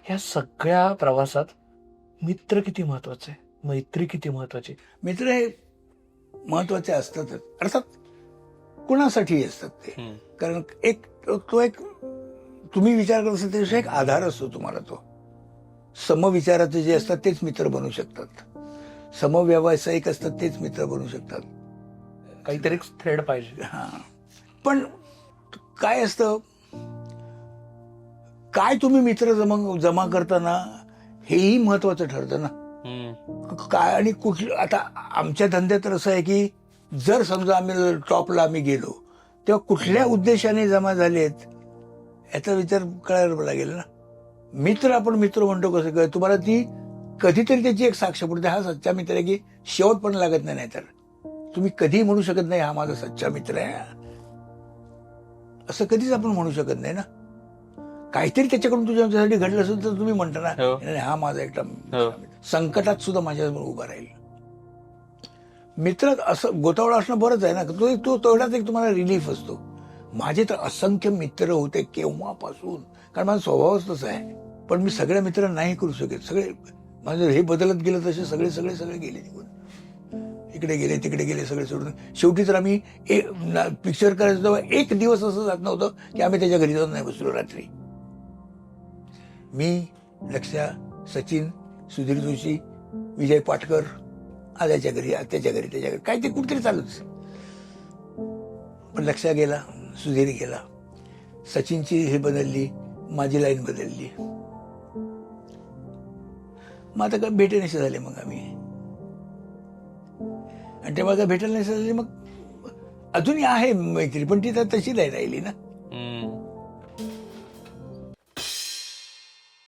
ह्या सगळ्या प्रवासात मित्र किती महत्वाचे, मैत्री किती महत्वाची? मित्र हे महत्वाचे असतातच, अर्थात कुणासाठी असतात ते. कारण तो एक तुम्ही विचार करत असाल त्याविषयी एक आधार असतो तुम्हाला. तो समविचाराचे जे असतात तेच मित्र बनू शकतात, समव्यावसायिक असतात तेच मित्र बनू शकतात. काहीतरी थ्रेड पाहिजे. हा, पण काय असतं, काय तुम्ही मित्र जमा करताना हेही महत्वाचं ठरतं ना. काय आणि कुठलं, आता आमच्या धंद्यात तर असं आहे की जर समजा आम्ही टॉपला गेलो तेव्हा कुठल्या उद्देशाने जमा झालेत याचा विचार करायला लागेल ना. मित्र आपण मित्र म्हणतो कसं काय, तुम्हाला ती कधीतरी त्याची एक साक्ष पडते, हा सच्चा मित्र आहे की शेवट पण लागत नाही. नाहीतर तुम्ही कधीही म्हणू शकत नाही हा माझा सच्चा मित्र आहे, असं कधीच आपण म्हणू शकत नाही ना. काहीतरी त्याच्याकडून तुझ्यासाठी घडलं असेल तर तुम्ही म्हणता ना, "नाही, हा माझा एकटा मित्र. संकटात सुद्धा माझ्यासमोर उभा राहील." मित्र असं गोतावळा असणं बरंच आहे ना, तो तेवढाच एक तुम्हाला रिलीफ असतो. माझे तर असंख्य मित्र होते केव्हापासून, कारण माझा स्वभावच तसा आहे. पण मी सगळे मित्र नाही करू शकत. सगळे माझं हे बदलत गेलं तसे सगळे सगळे सगळे गेले निघून, इकडे गेले तिकडे गेले सगळे सोडून. शेवटी तर आम्ही पिक्चर करायचो तेव्हा एक दिवस असं जात नव्हतं की आम्ही त्याच्या घरी जाऊन नाही बसलो रात्री. मी, लक्ष्या, सचिन, सुधीर जोशी, विजय पाटकर, आल्याच्या घरी त्याच्या घरी त्याच्या घरी काय ते कुठेतरी चालूच. पण लक्ष्या गेला, सुधीर गेला, सचिनची हे बदलली, माझी लाईन बदलली. मग आता काय भेटेनसे झाले मग आम्ही, आणि तेव्हा काय भेटायला नसे झाले. मग अजूनही आहे मैत्री, पण ती तर तशी नाही राहिली ना.